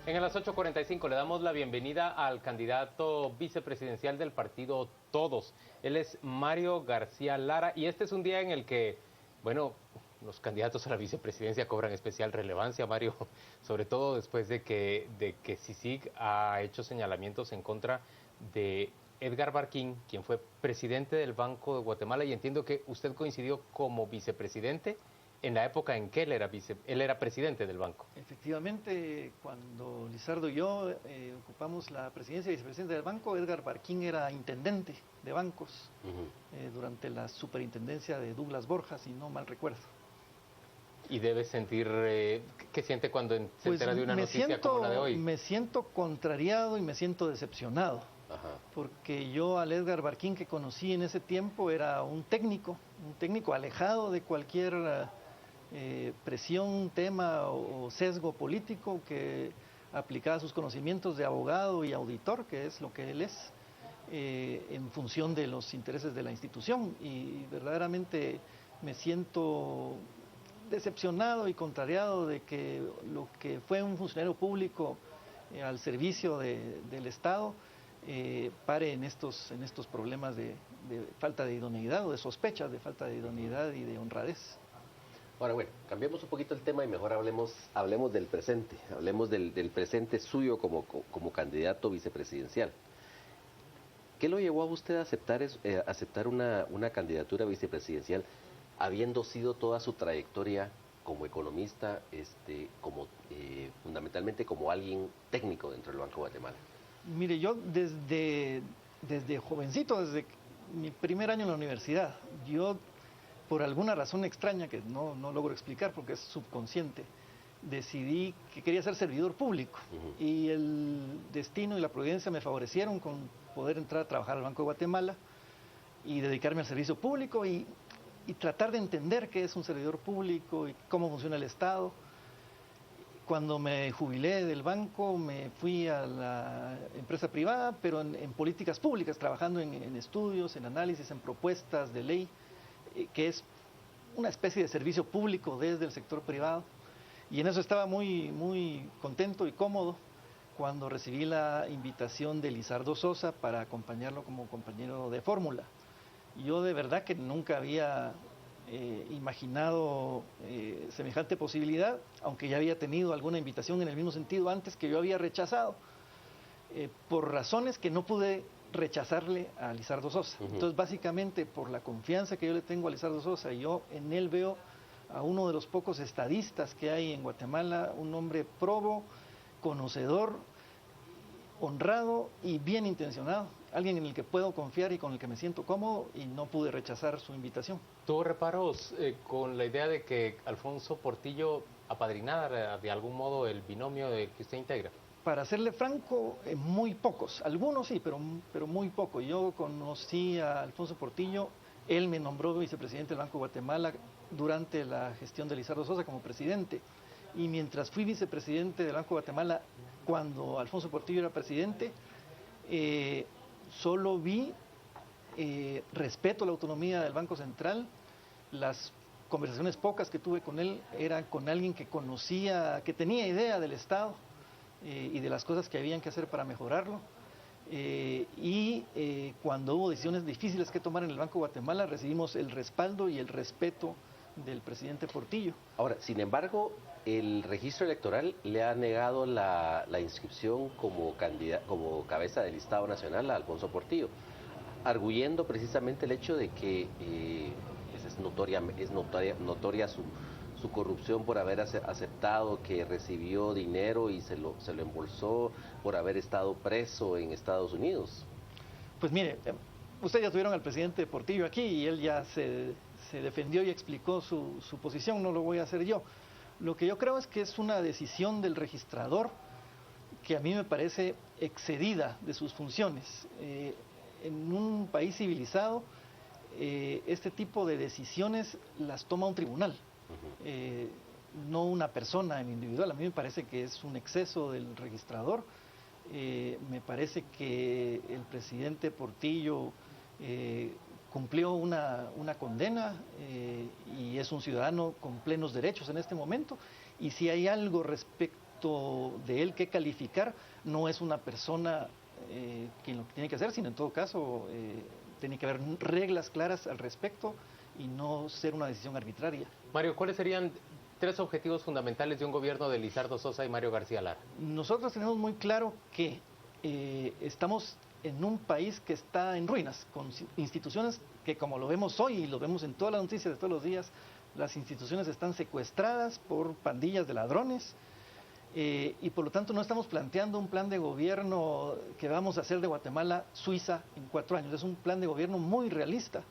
En las 8:45 le damos la bienvenida al candidato vicepresidencial del partido Todos. Él es Mario García Lara y este es un día en el que, bueno, los candidatos a la vicepresidencia cobran especial relevancia, Mario, sobre todo después de que CICIG ha hecho señalamientos en contra de Edgar Barquín, quien fue presidente del Banco de Guatemala, y entiendo que usted coincidió como vicepresidente en la época en que él era presidente del banco. Efectivamente, cuando Lizardo y yo ocupamos la presidencia y vicepresidente del banco, Edgar Barquín era intendente de bancos durante la superintendencia de Douglas Borja, si no mal recuerdo. ¿Y debe sentir, qué siente cuando se entera de una noticia como la de hoy? Me siento contrariado y me siento decepcionado. Porque yo al Edgar Barquín que conocí en ese tiempo era un técnico alejado de cualquier presión, tema o sesgo político, que aplicaba sus conocimientos de abogado y auditor, que es lo que él es, en función de los intereses de la institución. Y verdaderamente me siento decepcionado y contrariado de que lo que fue un funcionario público al servicio del Estado pare en estos problemas de falta de idoneidad o de sospechas de falta de idoneidad y de honradez. Ahora, bueno, cambiemos un poquito el tema y mejor hablemos del presente, hablemos del presente suyo como candidato vicepresidencial. ¿Qué lo llevó a usted a aceptar una candidatura vicepresidencial, habiendo sido toda su trayectoria como economista, fundamentalmente como alguien técnico dentro del Banco de Guatemala? Mire, yo desde jovencito, desde mi primer año en la universidad, yo por alguna razón extraña que no logro explicar porque es subconsciente, decidí que quería ser servidor público. Y el destino y la providencia me favorecieron con poder entrar a trabajar al Banco de Guatemala y dedicarme al servicio público y tratar de entender qué es un servidor público y cómo funciona el Estado. Cuando me jubilé del banco me fui a la empresa privada, pero en políticas públicas, trabajando en estudios, en análisis, en propuestas de ley, que es una especie de servicio público desde el sector privado. Y en eso estaba muy contento y cómodo cuando recibí la invitación de Lizardo Sosa para acompañarlo como compañero de fórmula. Yo de verdad que nunca había imaginado semejante posibilidad, aunque ya había tenido alguna invitación en el mismo sentido antes que yo había rechazado, por razones que no pude rechazarle a Lizardo Sosa. Entonces, básicamente, por la confianza que yo le tengo a Lizardo Sosa, yo en él veo a uno de los pocos estadistas que hay en Guatemala, un hombre probo, conocedor, honrado y bien intencionado, alguien en el que puedo confiar y con el que me siento cómodo, y no pude rechazar su invitación. ¿Tuvo reparos con la idea de que Alfonso Portillo apadrinara de algún modo el binomio que usted integra? Para serle franco, muy pocos, algunos sí, pero muy poco. Yo conocí a Alfonso Portillo, él me nombró vicepresidente del Banco de Guatemala durante la gestión de Lizardo Sosa como presidente, y mientras fui vicepresidente del Banco de Guatemala, cuando Alfonso Portillo era presidente, solo vi respeto a la autonomía del Banco Central. Las conversaciones pocas que tuve con él eran con alguien que conocía, que tenía idea del Estado y de las cosas que habían que hacer para mejorarlo. Cuando hubo decisiones difíciles que tomar en el Banco de Guatemala, recibimos el respaldo y el respeto del presidente Portillo. Ahora, sin embargo, el registro electoral le ha negado la inscripción como cabeza del listado nacional a Alfonso Portillo, arguyendo precisamente el hecho de que es notoria su corrupción por haber aceptado que recibió dinero y se lo embolsó por haber estado preso en Estados Unidos. Pues mire, ustedes ya tuvieron al presidente Portillo aquí y él ya se defendió y explicó su posición, no lo voy a hacer yo. Lo que yo creo es que es una decisión del registrador que a mí me parece excedida de sus funciones. En un país civilizado, este tipo de decisiones las toma un tribunal. No una persona en individual. A mí me parece que es un exceso del registrador. Me parece que el presidente Portillo cumplió una condena y es un ciudadano con plenos derechos en este momento. Y si hay algo respecto producto de él que calificar, no es una persona quien lo tiene que hacer, sino en todo caso tiene que haber reglas claras al respecto y no ser una decisión arbitraria. Mario, ¿cuáles serían 3 objetivos fundamentales de un gobierno de Lizardo Sosa y Mario García Lara? Nosotros tenemos muy claro que estamos en un país que está en ruinas, con instituciones que, como lo vemos hoy y lo vemos en todas las noticias de todos los días, las instituciones están secuestradas por pandillas de ladrones, y por lo tanto no estamos planteando un plan de gobierno que vamos a hacer de Guatemala Suiza en 4 años. Es un plan de gobierno muy realista,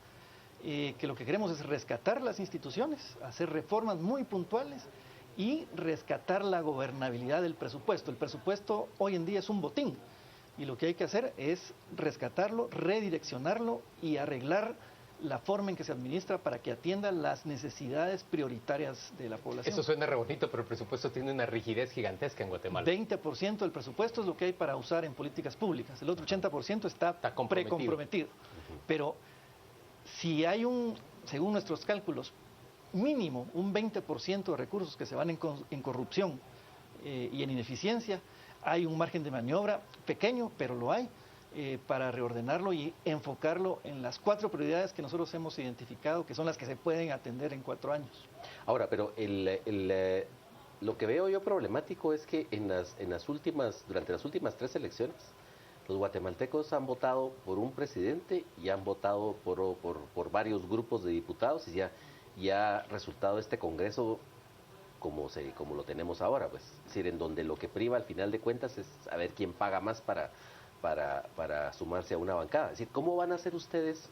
que lo que queremos es rescatar las instituciones, hacer reformas muy puntuales y rescatar la gobernabilidad del presupuesto. El presupuesto hoy en día es un botín y lo que hay que hacer es rescatarlo, redireccionarlo y arreglar la forma en que se administra para que atienda las necesidades prioritarias de la población. Eso suena re bonito, pero el presupuesto tiene una rigidez gigantesca en Guatemala. 20% del presupuesto es lo que hay para usar en políticas públicas. El otro 80% está precomprometido. Pero si hay según nuestros cálculos, mínimo un 20% de recursos que se van en corrupción y en ineficiencia, hay un margen de maniobra pequeño, pero lo hay, para reordenarlo y enfocarlo en las 4 prioridades que nosotros hemos identificado, que son las que se pueden atender en 4 años. Ahora, pero lo que veo yo problemático es que durante las últimas 3 elecciones, los guatemaltecos han votado por un presidente y han votado por varios grupos de diputados y ha resultado este Congreso como lo tenemos ahora, pues, es decir, en donde lo que priva al final de cuentas es a ver quién paga más para sumarse a una bancada. Es decir, ¿cómo van a hacer ustedes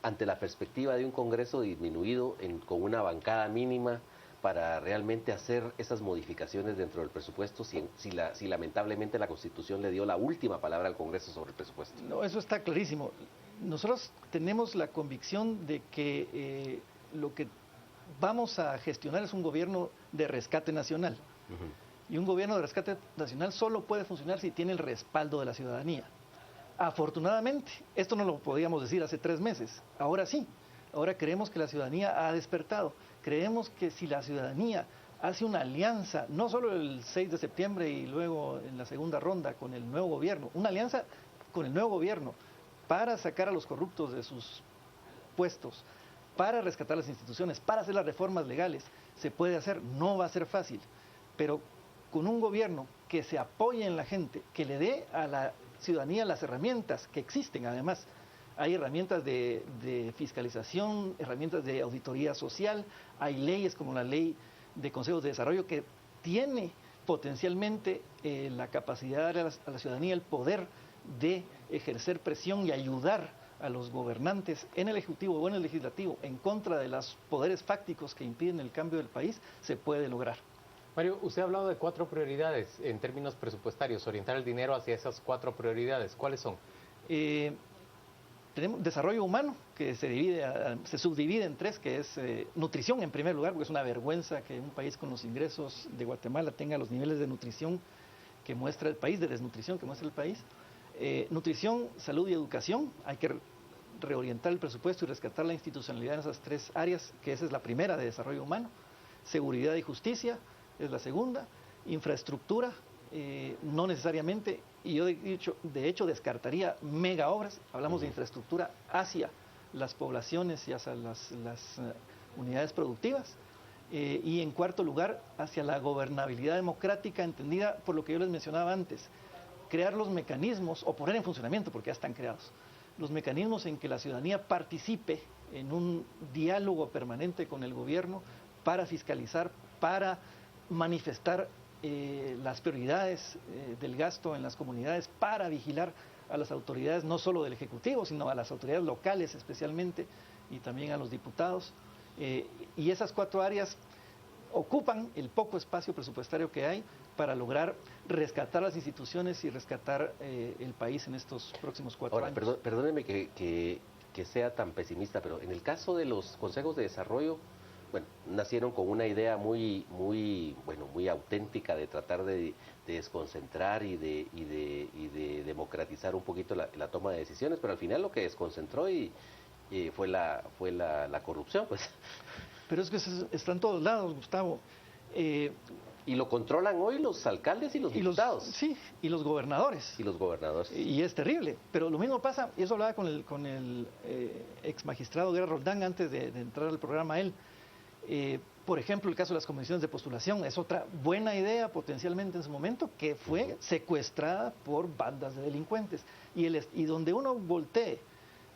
ante la perspectiva de un Congreso disminuido con una bancada mínima para realmente hacer esas modificaciones dentro del presupuesto si lamentablemente la Constitución le dio la última palabra al Congreso sobre el presupuesto? No, eso está clarísimo. Nosotros tenemos la convicción de que lo que vamos a gestionar es un gobierno de rescate nacional. Y un gobierno de rescate nacional solo puede funcionar si tiene el respaldo de la ciudadanía. Afortunadamente, esto no lo podíamos decir hace 3 meses, ahora sí. Ahora creemos que la ciudadanía ha despertado. Creemos que si la ciudadanía hace una alianza, no solo el 6 de septiembre y luego en la segunda ronda con el nuevo gobierno, una alianza con el nuevo gobierno para sacar a los corruptos de sus puestos, para rescatar las instituciones, para hacer las reformas legales, se puede hacer. No va a ser fácil, pero con un gobierno que se apoye en la gente, que le dé a la ciudadanía las herramientas que existen. Además, hay herramientas de fiscalización, herramientas de auditoría social, hay leyes como la ley de consejos de desarrollo que tiene potencialmente la capacidad de dar a la ciudadanía el poder de ejercer presión y ayudar a los gobernantes en el Ejecutivo o en el Legislativo en contra de los poderes fácticos que impiden el cambio del país. Se puede lograr. Mario, usted ha hablado de 4 prioridades en términos presupuestarios, orientar el dinero hacia esas 4 prioridades. ¿Cuáles son? Tenemos desarrollo humano, que se subdivide en 3, que es nutrición en primer lugar, porque es una vergüenza que un país con los ingresos de Guatemala tenga los niveles de nutrición que muestra el país, de desnutrición que muestra el país. Nutrición, salud y educación. Hay que reorientar el presupuesto y rescatar la institucionalidad en esas 3 áreas, que esa es la primera, de desarrollo humano. Seguridad y justicia es la segunda. Infraestructura, no necesariamente, y yo de hecho descartaría mega obras. Hablamos de infraestructura hacia las poblaciones y hacia las unidades productivas. Y en cuarto lugar, hacia la gobernabilidad democrática, entendida por lo que yo les mencionaba antes. Crear los mecanismos, o poner en funcionamiento, porque ya están creados, los mecanismos en que la ciudadanía participe en un diálogo permanente con el gobierno para fiscalizar, para manifestar las prioridades del gasto en las comunidades, para vigilar a las autoridades, no solo del Ejecutivo, sino a las autoridades locales especialmente, y también a los diputados. Y esas 4 áreas ocupan el poco espacio presupuestario que hay para lograr rescatar las instituciones y rescatar el país en estos próximos 4 años. Perdóneme que sea tan pesimista, pero en el caso de los consejos de desarrollo, bueno, nacieron con una idea muy auténtica de tratar de desconcentrar y de democratizar un poquito la toma de decisiones, pero al final lo que desconcentró fue la corrupción, pues. Pero es que está en todos lados, Gustavo. Y lo controlan hoy los alcaldes y los diputados. Sí, y los gobernadores. Y los gobernadores. Y es terrible. Pero lo mismo pasa, y eso hablaba con el ex magistrado Guerra Roldán antes de entrar al programa él. Por ejemplo, el caso de las comisiones de postulación es otra buena idea potencialmente en su momento que fue secuestrada por bandas de delincuentes. Y donde uno voltee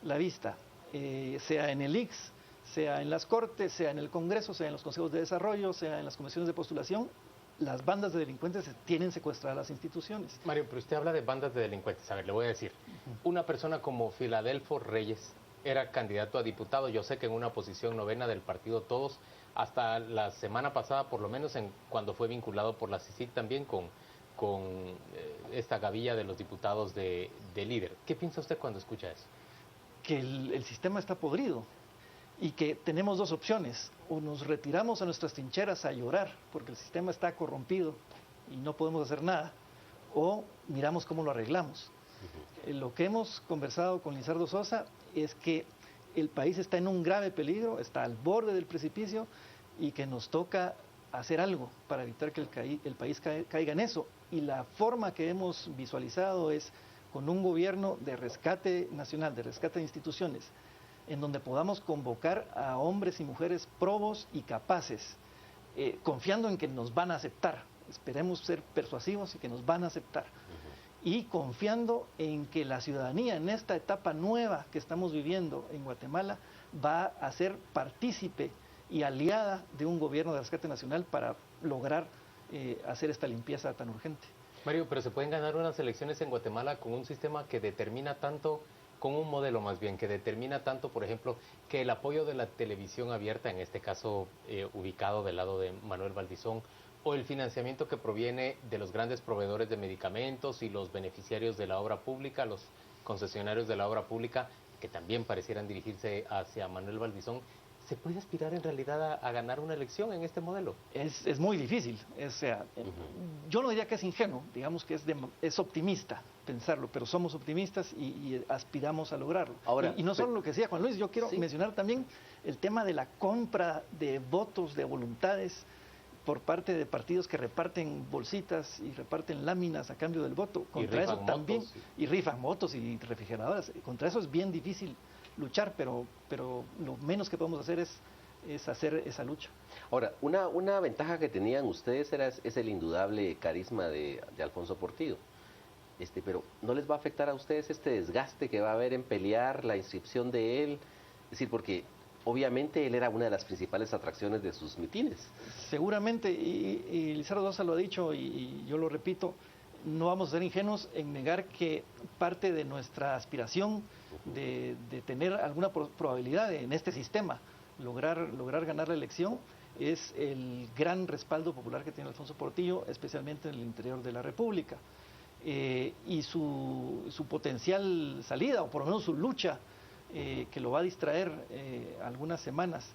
la vista, sea en el ICS, sea en las Cortes, sea en el Congreso, sea en los consejos de desarrollo, sea en las comisiones de postulación, las bandas de delincuentes tienen secuestradas las instituciones. Mario, pero usted habla de bandas de delincuentes. A ver, le voy a decir, una persona como Filadelfo Reyes era candidato a diputado, yo sé que en una posición novena del partido Todos, hasta la semana pasada, por lo menos cuando fue vinculado por la CICIG también con esta gavilla de los diputados de líder. ¿Qué piensa usted cuando escucha eso? Que el sistema está podrido y que tenemos dos opciones: o nos retiramos a nuestras trincheras a llorar porque el sistema está corrompido y no podemos hacer nada, o miramos cómo lo arreglamos. Lo que hemos conversado con Lizardo Sosa es que el país está en un grave peligro, está al borde del precipicio y que nos toca hacer algo para evitar que el país caiga en eso. Y la forma que hemos visualizado es con un gobierno de rescate nacional, de rescate de instituciones, en donde podamos convocar a hombres y mujeres probos y capaces, confiando en que nos van a aceptar. Esperemos ser persuasivos y que nos van a aceptar. Y confiando en que la ciudadanía en esta etapa nueva que estamos viviendo en Guatemala va a ser partícipe y aliada de un gobierno de rescate nacional para lograr hacer esta limpieza tan urgente. Mario, pero se pueden ganar unas elecciones en Guatemala con un sistema que determina tanto, con un modelo más bien, que determina tanto, por ejemplo, que el apoyo de la televisión abierta, en este caso ubicado del lado de Manuel Valdizón, o el financiamiento que proviene de los grandes proveedores de medicamentos y los beneficiarios de la obra pública, los concesionarios de la obra pública, que también parecieran dirigirse hacia Manuel Valdizón, ¿se puede aspirar en realidad a ganar una elección en este modelo? Es muy difícil. Yo no diría que es ingenuo, digamos que es optimista pensarlo, pero somos optimistas y aspiramos a lograrlo. Ahora, y no solo lo que decía Juan Luis, yo quiero mencionar también el tema de la compra de votos, de voluntades por parte de partidos que reparten bolsitas y reparten láminas a cambio del voto. Contra eso también, y rifan motos y refrigeradoras. Contra eso es bien difícil luchar, pero lo menos que podemos hacer es hacer esa lucha. Ahora, una ventaja que tenían ustedes es el indudable carisma de Alfonso Portillo. Pero ¿no les va a afectar a ustedes este desgaste que va a haber en pelear la inscripción de él? Es decir, porque obviamente él era una de las principales atracciones de sus mitines. Seguramente, y Lizardo Sosa lo ha dicho y yo lo repito, no vamos a ser ingenuos en negar que parte de nuestra aspiración de tener alguna probabilidad en este sistema, lograr ganar la elección, es el gran respaldo popular que tiene Alfonso Portillo, especialmente en el interior de la República. Y su potencial salida, o por lo menos su lucha, que lo va a distraer algunas semanas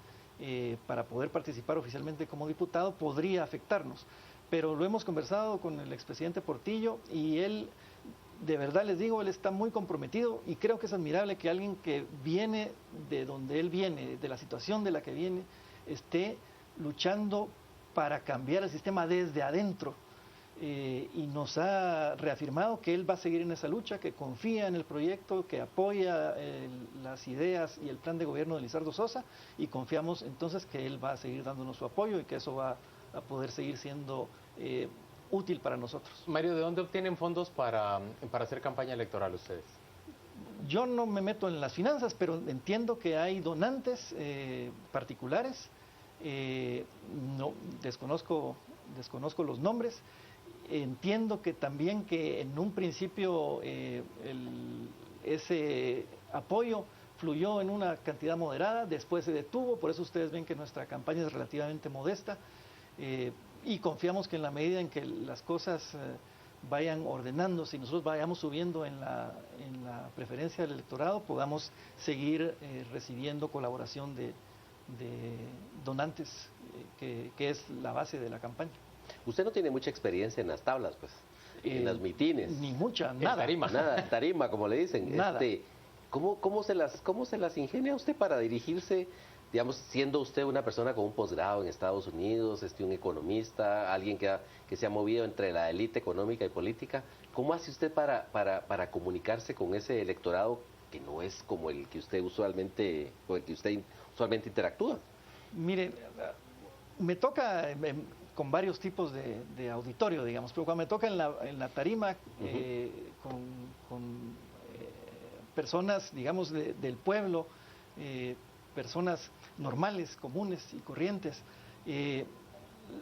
para poder participar oficialmente como diputado, podría afectarnos. Pero lo hemos conversado con el expresidente Portillo y él, de verdad les digo, él está muy comprometido y creo que es admirable que alguien que viene de donde él viene, de la situación de la que viene, esté luchando para cambiar el sistema desde adentro. Y nos ha reafirmado que él va a seguir en esa lucha, que confía en el proyecto, que apoya las ideas y el plan de gobierno de Lizardo Sosa, y confiamos entonces que él va a seguir dándonos su apoyo y que eso va a poder seguir siendo útil para nosotros. Mario, ¿de dónde obtienen fondos para hacer campaña electoral ustedes? Yo no me meto en las finanzas, pero entiendo que hay donantes particulares, no desconozco los nombres. Entiendo que también que en un principio ese apoyo fluyó en una cantidad moderada, después se detuvo, por eso ustedes ven que nuestra campaña es relativamente modesta, y confiamos que en la medida en que las cosas vayan ordenándose y nosotros vayamos subiendo en la preferencia del electorado, podamos seguir recibiendo colaboración de donantes, que es la base de la campaña. Usted no tiene mucha experiencia en las tablas, pues, en las mitines. Ni mucha, nada. Tarima. Nada, tarima, como le dicen. Nada. ¿Cómo se las ingenia usted para dirigirse digamos, siendo usted una persona con un posgrado en Estados Unidos, un economista, alguien que se ha movido entre la élite económica y política, ¿cómo hace usted para comunicarse con ese electorado que no es como el que usted usualmente, con el que usted usualmente interactúa? Mire, me toca con varios tipos de auditorio, digamos, pero cuando me toca en la tarima con personas, digamos, del pueblo, personas normales, comunes y corrientes,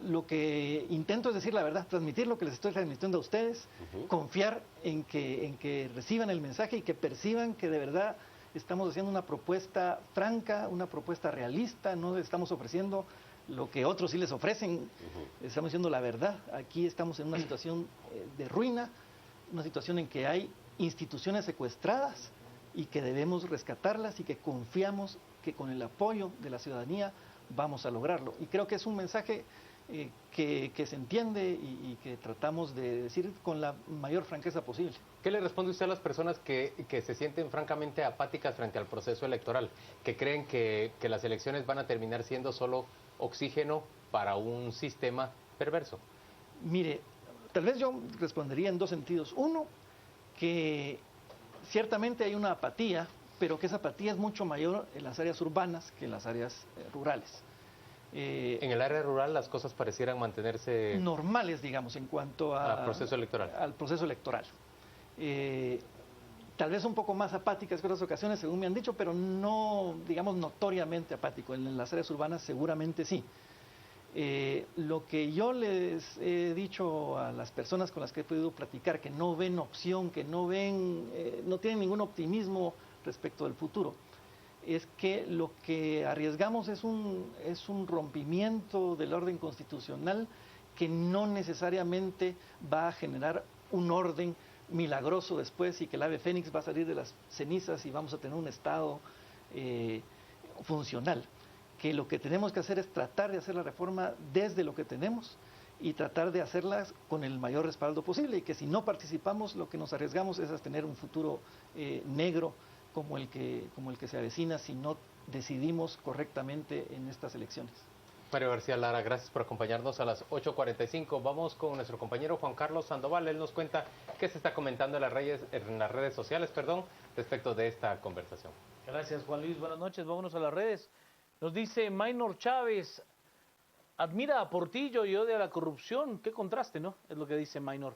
lo que intento es decir la verdad, transmitir lo que les estoy transmitiendo a ustedes, confiar en que reciban el mensaje y que perciban que de verdad estamos haciendo una propuesta franca, una propuesta realista, no estamos ofreciendo lo que otros sí les ofrecen, estamos diciendo la verdad. Aquí estamos en una situación de ruina, una situación en que hay instituciones secuestradas y que debemos rescatarlas y que confiamos que con el apoyo de la ciudadanía vamos a lograrlo. Y creo que es un mensaje que se entiende y que tratamos de decir con la mayor franqueza posible. ¿Qué le responde usted a las personas que se sienten francamente apáticas frente al proceso electoral, que creen que las elecciones van a terminar siendo solo oxígeno para un sistema perverso? Mire, tal vez yo respondería en dos sentidos. Uno, que ciertamente hay una apatía, pero que esa apatía es mucho mayor en las áreas urbanas que en las áreas rurales. En el área rural las cosas parecieran mantenerse normales, digamos, en cuanto al proceso electoral. Al proceso electoral. Tal vez un poco más apáticas que otras ocasiones, según me han dicho, pero no, digamos, notoriamente apático. En las áreas urbanas seguramente sí. Lo que yo les he dicho a las personas con las que he podido platicar, que no ven opción, que no tienen ningún optimismo respecto del futuro, es que lo que arriesgamos es un rompimiento del orden constitucional que no necesariamente va a generar un orden milagroso después y que el ave fénix va a salir de las cenizas y vamos a tener un Estado funcional. Que lo que tenemos que hacer es tratar de hacer la reforma desde lo que tenemos y tratar de hacerlas con el mayor respaldo posible, y que si no participamos lo que nos arriesgamos es a tener un futuro negro como el que se avecina si no decidimos correctamente en estas elecciones. Mario García Lara, gracias por acompañarnos a las 8:45. Vamos con nuestro compañero Juan Carlos Sandoval. Él nos cuenta qué se está comentando en las redes sociales, respecto de esta conversación. Gracias, Juan Luis. Buenas noches. Vámonos a las redes. Nos dice Maynor Chávez, admira a Portillo y odia la corrupción. Qué contraste, ¿no? Es lo que dice Maynor.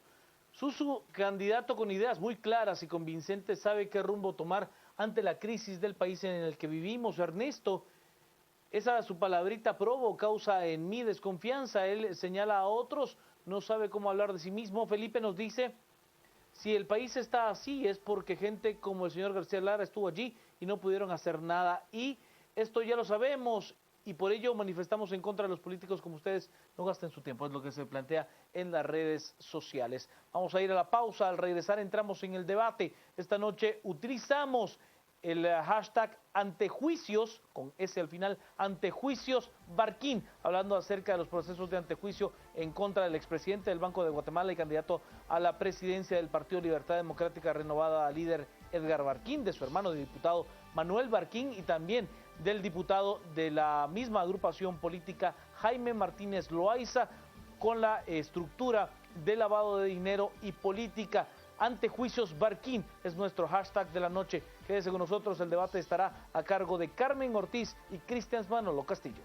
Susu, candidato con ideas muy claras y convincentes, sabe qué rumbo tomar ante la crisis del país en el que vivimos. Ernesto, esa su palabrita probo causa en mí desconfianza. Él señala a otros, no sabe cómo hablar de sí mismo. Felipe nos dice, si el país está así es porque gente como el señor García Lara estuvo allí y no pudieron hacer nada. Y esto ya lo sabemos y por ello manifestamos en contra de los políticos como ustedes. No gasten su tiempo, es lo que se plantea en las redes sociales. Vamos a ir a la pausa. Al regresar entramos en el debate. Esta noche utilizamos el hashtag antejuicios, con S al final, antejuicios Barquín, hablando acerca de los procesos de antejuicio en contra del expresidente del Banco de Guatemala y candidato a la presidencia del Partido Libertad Democrática Renovada, líder Edgar Barquín, de su hermano de diputado Manuel Barquín y también del diputado de la misma agrupación política Jaime Martínez Loaiza, con la estructura de lavado de dinero y política. Antejuicios Barquín es nuestro hashtag de la noche. Quédese con nosotros, el debate estará a cargo de Carmen Ortiz y Cristian Manolo Castillo.